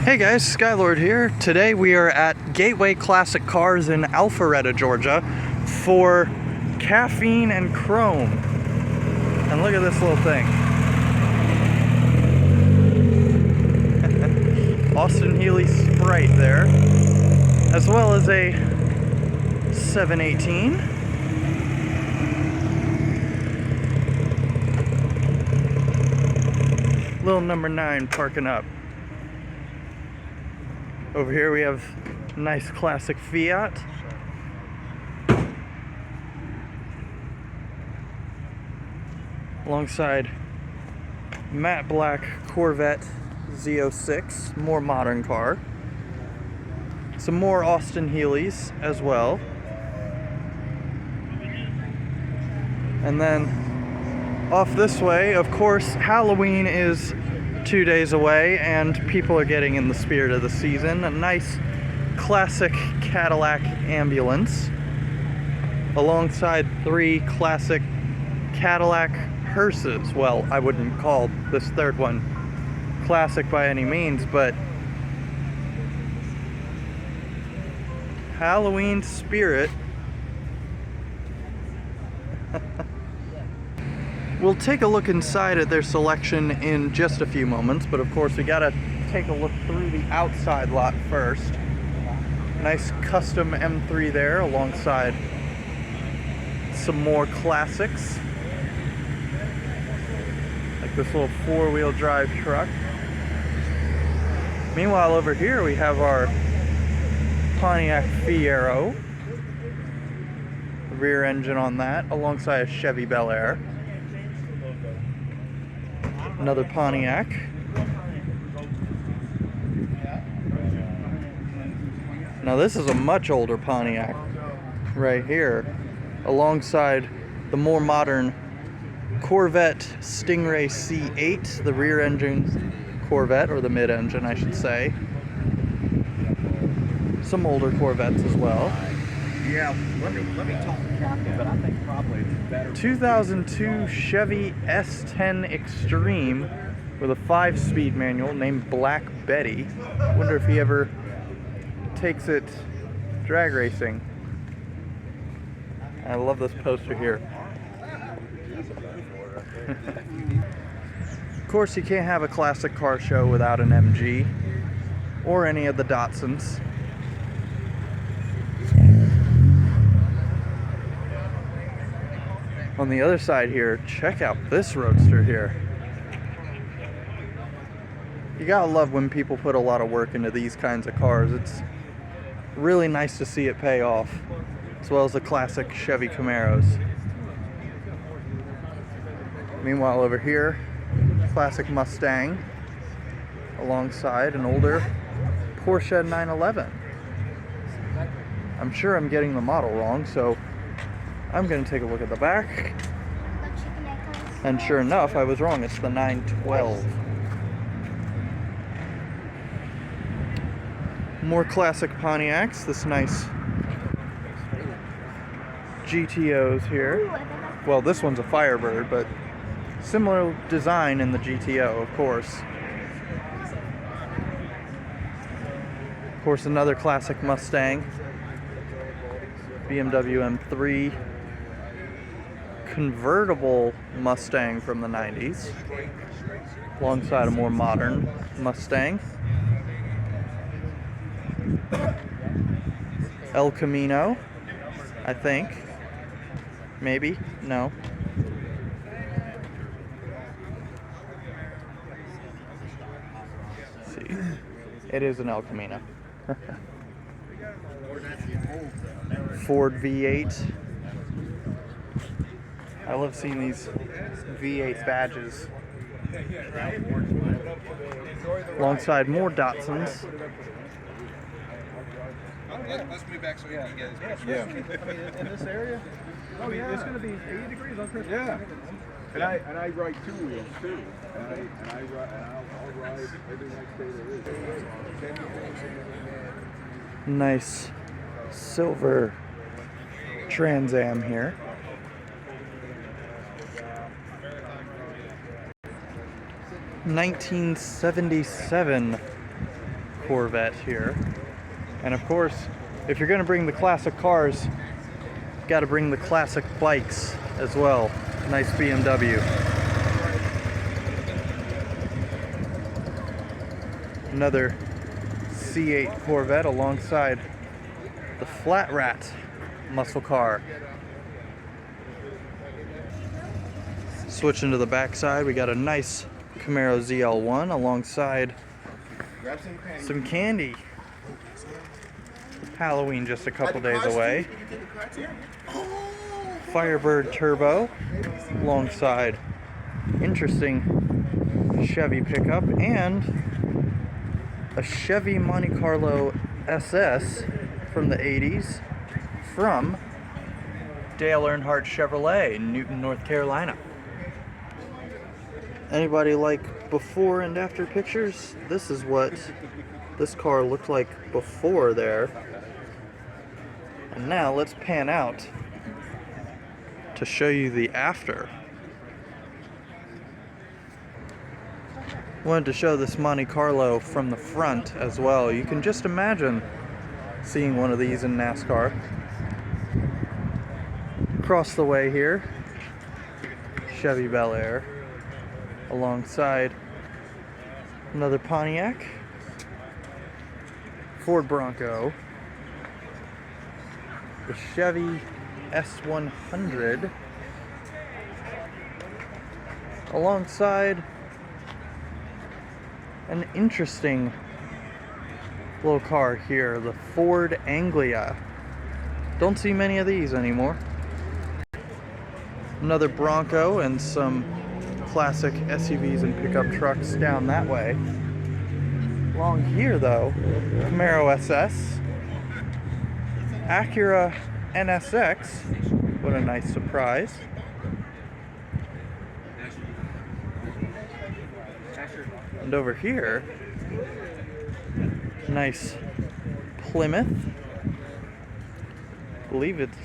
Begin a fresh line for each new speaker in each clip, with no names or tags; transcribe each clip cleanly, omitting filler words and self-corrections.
Hey guys, Skylord here. Today we are at Gateway Classic Cars in Alpharetta, Georgia for Caffeine and Chrome. And look at this little thing. Austin Healey Sprite there, as well as a 718. Little number 9 parking up. Over here we have a nice classic Fiat. Alongside matte black Corvette Z06, more modern car. Some more Austin Healey's as well. And then off this way, of course, Halloween is 2 days away and people are getting in the spirit of the season. A nice classic Cadillac ambulance alongside 3 classic Cadillac hearses. Well, I wouldn't call this third one classic by any means, but Halloween spirit. We'll take a look inside at their selection in just a few moments, but of course we gotta take a look through the outside lot first. Nice custom M3 there alongside some more classics, like this little 4-wheel drive truck. Meanwhile, over here we have our Pontiac Fiero, the rear engine on that, alongside a Chevy Bel Air. Another Pontiac. Now this is a much older Pontiac right here, alongside the more modern Corvette Stingray C8, the rear engine Corvette, or the mid-engine I should say. Some older Corvettes as well.
Yeah, let me talk to Captain, but I think probably it's better.
2002 Chevy S10 Extreme with a 5-speed manual named Black Betty. Wonder if he ever takes it drag racing. I love this poster here. Of course, you can't have a classic car show without an MG or any of the Datsuns. On the other side here, check out this roadster here. You gotta love when people put a lot of work into these kinds of cars. It's really nice to see it pay off, as well as the classic Chevy Camaros. Meanwhile, over here, classic Mustang, alongside an older Porsche 911. I'm sure I'm getting the model wrong, so I'm going to take a look at the back. And sure enough, I was wrong. It's the 912. More classic Pontiacs. This nice GTOs here. Well, this one's a Firebird, but similar design in the GTO, of course. Of course, another classic Mustang. BMW M3. Convertible Mustang from the 90s, alongside a more modern Mustang. El Camino, I think. Maybe? No. Let's see. It is an El Camino. Ford V8. I love seeing these V8 badges. Alongside more Datsuns.
Let's move back so we can get his picture.
Yeah. I mean, in this area, it's going to be 80 degrees on Christmas. Yeah. And I ride 2 wheels too. And I'll ride every next day there is.
Nice silver Trans Am here. 1977 Corvette here. And of course, if you're gonna bring the classic cars, you gotta bring the classic bikes as well. Nice BMW. Another C8 Corvette alongside the Flat Rat muscle car. Switching to the backside, we got a nice Camaro ZL1 alongside some candy. Halloween just a couple days away. Firebird Turbo alongside interesting Chevy pickup and a Chevy Monte Carlo SS from the 80s from Dale Earnhardt Chevrolet in Newton, North Carolina. Anybody like before and after pictures? This is what this car looked like before there. And now let's pan out to show you the after. Wanted to show this Monte Carlo from the front as well. You can just imagine seeing one of these in NASCAR. Across the way here, Chevy Bel Air alongside another Pontiac, Ford Bronco, the Chevy S100 alongside an interesting little car here, the Ford Anglia. Don't see many of these anymore. Another Bronco and some classic SUVs and pickup trucks down that way. Along here though, Camaro SS, Acura NSX, what a nice surprise. And over here, nice Plymouth. I believe it's,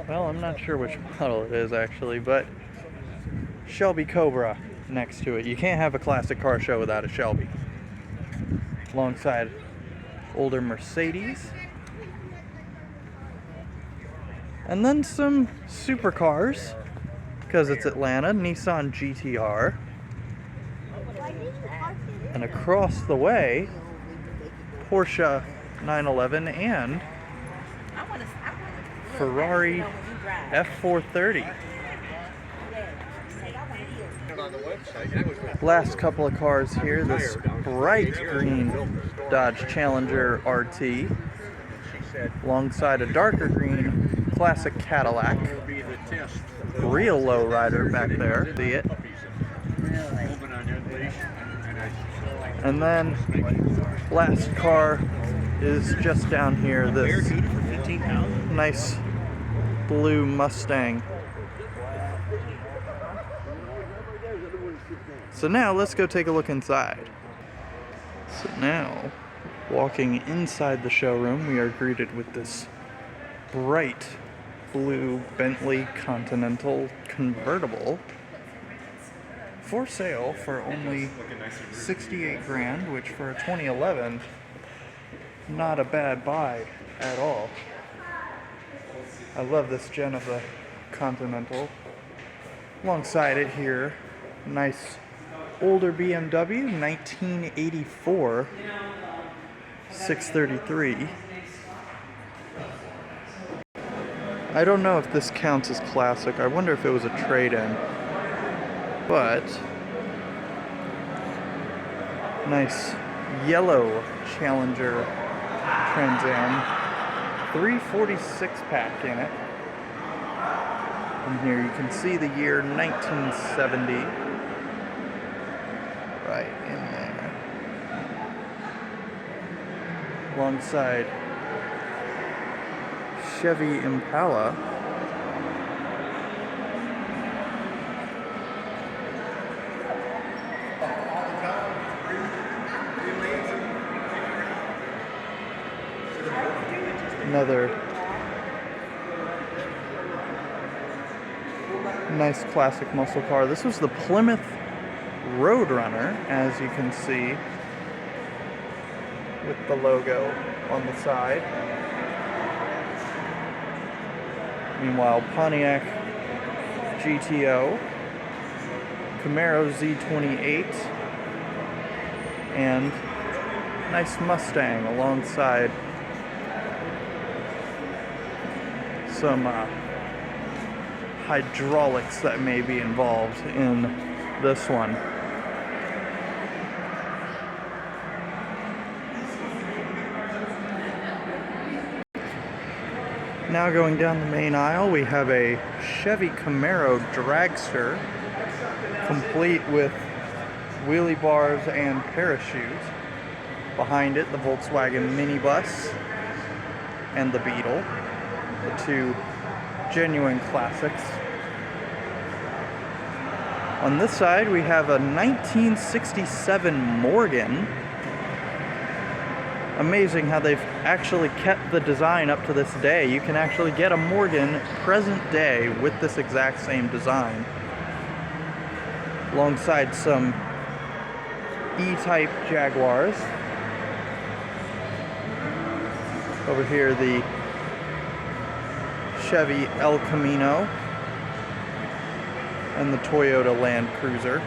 well, I'm not sure which model it is actually, but Shelby Cobra next to it. You can't have a classic car show without a Shelby. Alongside older Mercedes. And then some supercars, because it's Atlanta, Nissan GTR. And across the way, Porsche 911 and Ferrari F430. Last couple of cars here, this bright green Dodge Challenger RT alongside a darker green classic Cadillac. Real low rider back there, see it. And then last car is just down here, this nice blue Mustang. So now let's go take a look inside. So now, walking inside the showroom, we are greeted with this bright blue Bentley Continental convertible for sale for only 68 grand, which for a 2011, not a bad buy at all. I love this gen of the Continental. Alongside it here, nice older BMW, 1984 633. I don't know if this counts as classic. I wonder if it was a trade-in. But nice yellow Challenger Trans Am, 346 pack in it. And here you can see the year 1970 right in there. Alongside Chevy Impala. Another nice classic muscle car. This was the Plymouth Roadrunner, as you can see, with the logo on the side. Meanwhile, Pontiac GTO, Camaro Z28, and nice Mustang alongside some hydraulics that may be involved in this one. Now going down the main aisle, we have a Chevy Camaro dragster, complete with wheelie bars and parachute. Behind it, the Volkswagen minibus and the Beetle, the two genuine classics. On this side, we have a 1967 Morgan. Amazing how they've actually kept the design up to this day. You can actually get a Morgan present day with this exact same design, alongside some E-type Jaguars. Over here, the Chevy El Camino and the Toyota Land Cruiser.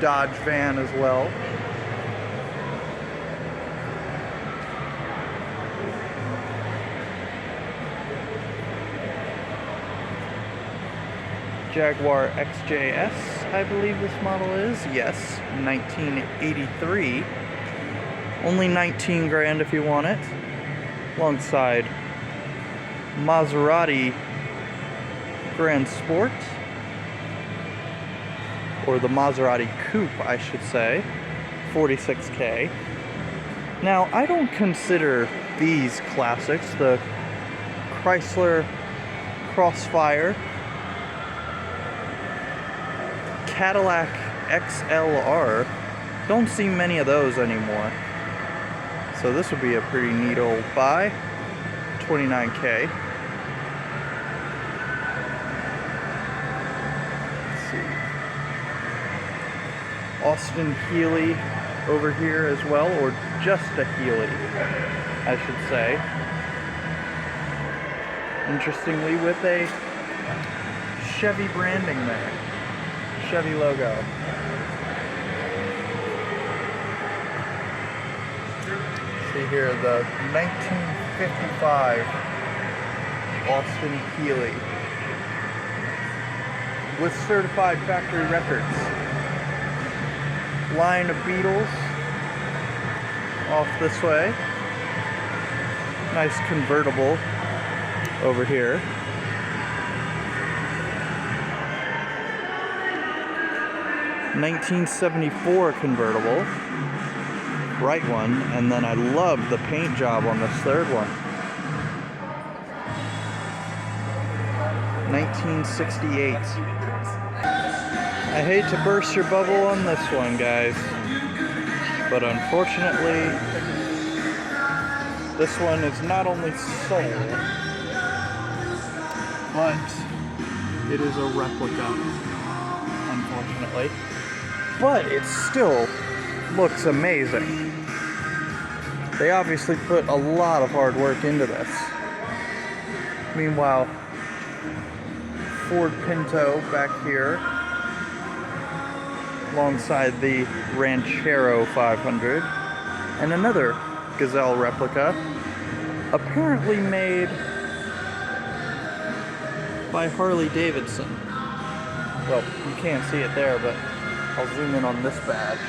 Dodge van as well. Jaguar XJS, I believe this model is. Yes, 1983. Only 19 grand if you want it. Alongside Maserati Grand Sport, or the Maserati Coupe, I should say, 46K. Now, I don't consider these classics, the Chrysler Crossfire, Cadillac XLR, don't see many of those anymore. So this would be a pretty neat old buy. 29K. Let's see. Austin Healey over here as well, or just a Healey, I should say. Interestingly, with a Chevy branding there. Chevy logo. See here, the 1955 Austin Healey with certified factory records. Line of Beetles off this way. Nice convertible over here. $1974 convertible, bright one, and then I love the paint job on this third one. 1968. I hate to burst your bubble on this one, guys, but unfortunately, this one is not only sold, but it is a replica, unfortunately. But it still looks amazing. They obviously put a lot of hard work into this. Meanwhile, Ford Pinto back here, alongside the Ranchero 500, and another Gazelle replica, apparently made by Harley Davidson. Well, you can't see it there, but I'll zoom in on this badge.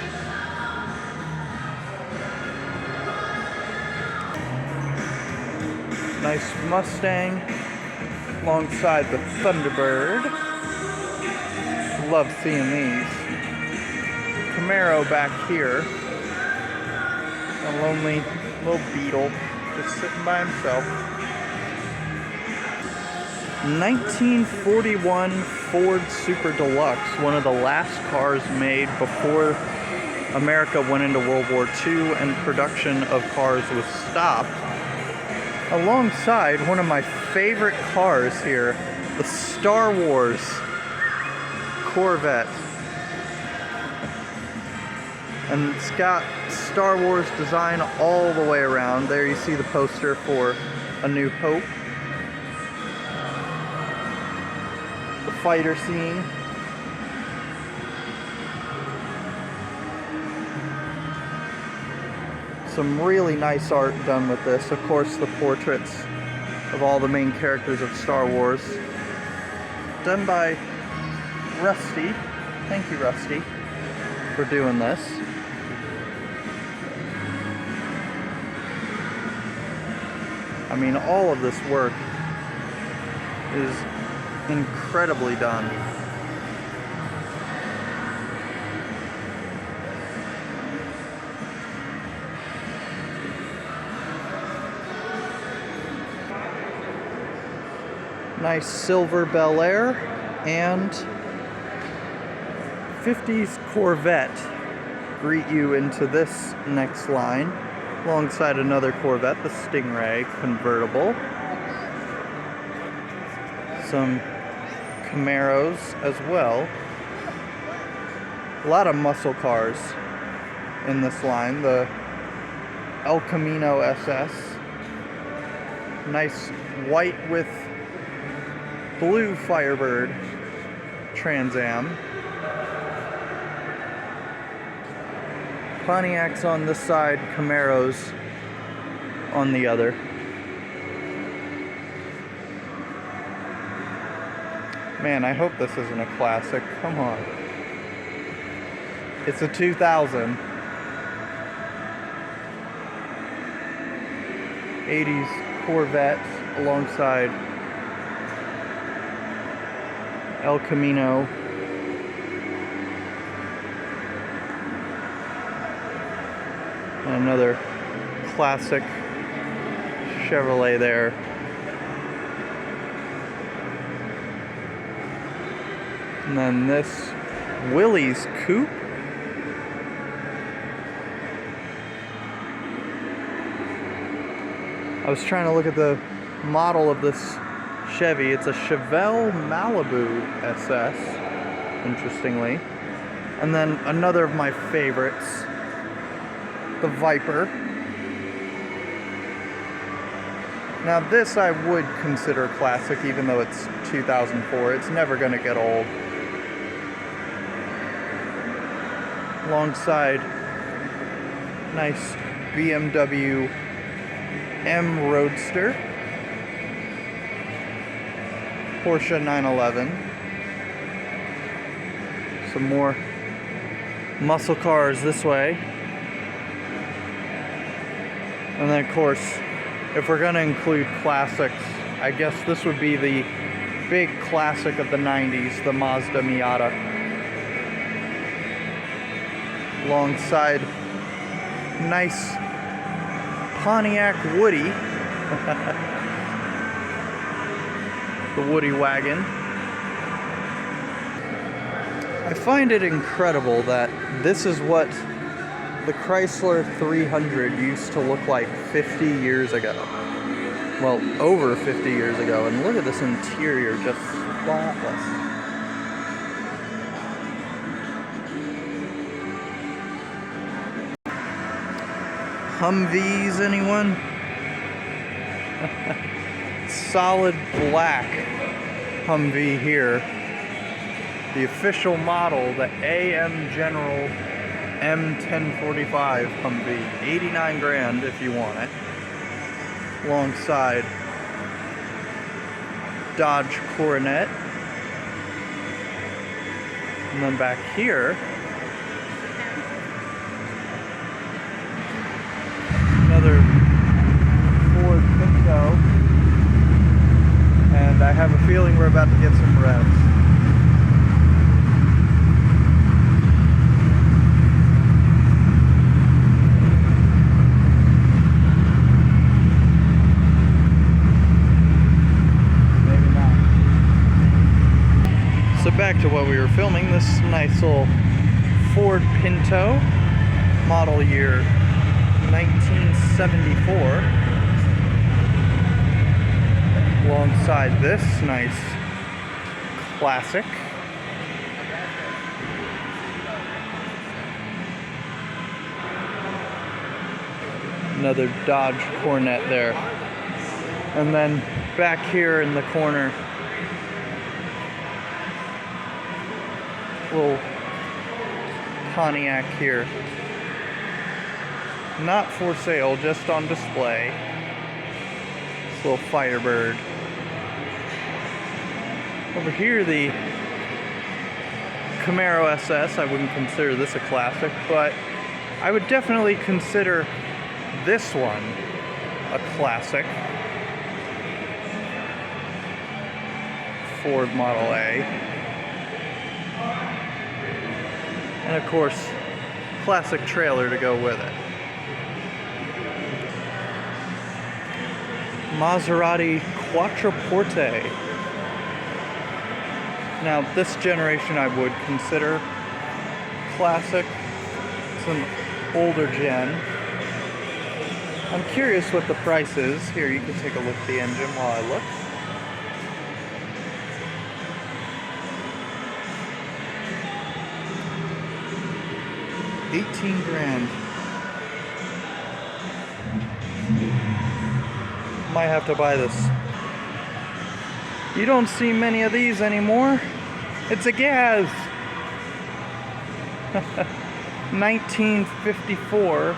Nice Mustang alongside the Thunderbird. Love seeing these. Camaro back here. A lonely little Beetle just sitting by himself. 1941 Ford Super Deluxe, one of the last cars made before America went into World War II and production of cars was stopped. Alongside one of my favorite cars here, the Star Wars Corvette. And it's got Star Wars design all the way around. There you see the poster for A New Hope. The fighter scene. Some really nice art done with this. Of course, the portraits of all the main characters of Star Wars. Done by Rusty. Thank you, Rusty, for doing this. I mean, all of this work is incredibly done. Nice silver Bel Air and 50s Corvette greet you into this next line, alongside another Corvette, the Stingray convertible. Some Camaros as well. A lot of muscle cars in this line. The El Camino SS. Nice white with blue Firebird Trans Am. Pontiacs on this side, Camaros on the other. Man, I hope this isn't a classic. Come on. It's a 2000. 80s Corvette alongside El Camino. And another classic Chevrolet there. And then this Willys Coupe. I was trying to look at the model of this Chevy. It's a Chevelle Malibu SS, interestingly. And then another of my favorites, the Viper. Now this I would consider classic, even though it's 2004. It's never going to get old. Alongside nice BMW M Roadster, Porsche 911. Some more muscle cars this way. And then of course, if we're gonna include classics, I guess this would be the big classic of the 90s, the Mazda Miata. Alongside nice Pontiac Woody. The Woody wagon. I find it incredible that this is what the Chrysler 300 used to look like 50 years ago. Well, over 50 years ago. And look at this interior, just spotless. Humvees, anyone? Solid black Humvee here. The official model, the AM General M1045 Humvee. 89 grand if you want it. Alongside Dodge Coronet. And then back here, another Ford Pinto, and I have a feeling we're about to get some revs. Maybe not. So back to what we were filming, this nice little Ford Pinto, model year 1974, alongside this nice classic Another Dodge Coronet there. And then back here in the corner, little Pontiac here. Not for sale, just on display. This little Firebird. Over here, the Camaro SS. I wouldn't consider this a classic, but I would definitely consider this one a classic. Ford Model A. And of course, classic trailer to go with it. Maserati Quattroporte. Now, this generation I would consider classic. It's an older gen. I'm curious what the price is. Here, you can take a look at the engine while I look. $18,000. Might have to buy this. You don't see many of these anymore. It's a Gaz. 1954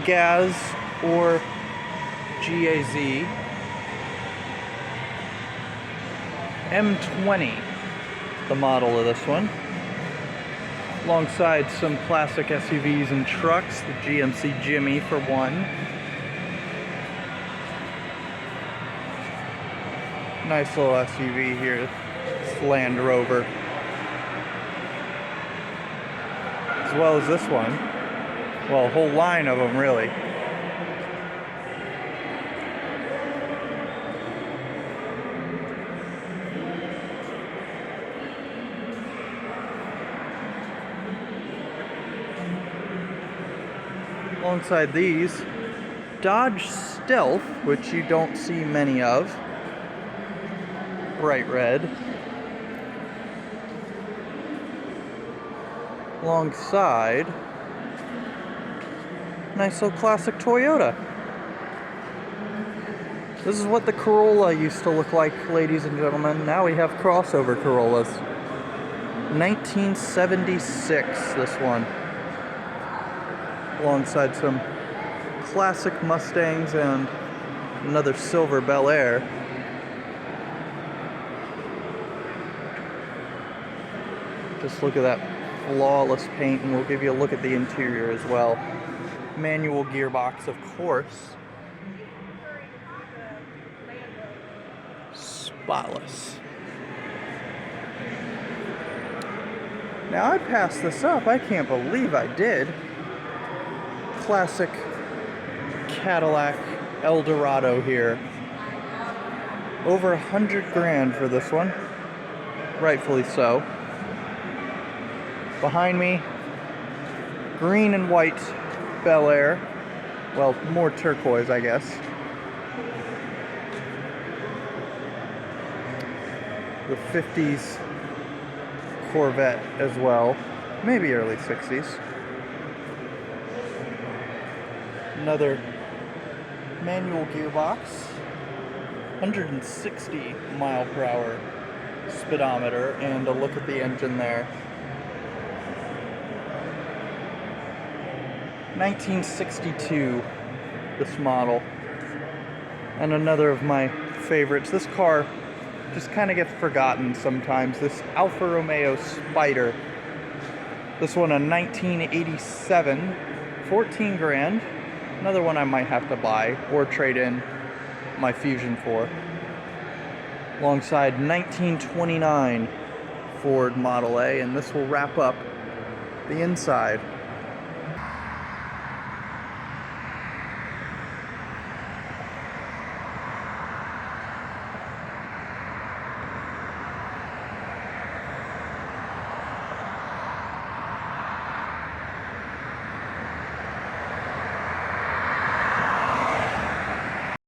Gaz or GAZ M20, the model of this one. Alongside some classic SUVs and trucks, the GMC Jimmy for one. Nice little SUV here, it's Land Rover. As well as this one. Well, a whole line of them, really. Alongside these, Dodge Stealth, which you don't see many of. Bright red. Alongside, nice little classic Toyota. This is what the Corolla used to look like, ladies and gentlemen. Now we have crossover Corollas. 1976, this one. Alongside some classic Mustangs and another silver Bel Air. Just look at that flawless paint, and we'll give you a look at the interior as well. Manual gearbox, of course. Spotless. Now, I passed this up. I can't believe I did. Classic Cadillac Eldorado here. Over $100,000 for this one. Rightfully so. Behind me, green and white Bel Air. Well, more turquoise, I guess. The 50s Corvette as well. Maybe early 60s. Another manual gearbox. 160 mile per hour speedometer, and a look at the engine there. 1962, this model. And another of my favorites. This car just kind of gets forgotten sometimes. This Alfa Romeo Spider. This one a 1987, $14,000. Another one I might have to buy or trade in my Fusion for. Alongside 1929 Ford Model A, and this will wrap up the inside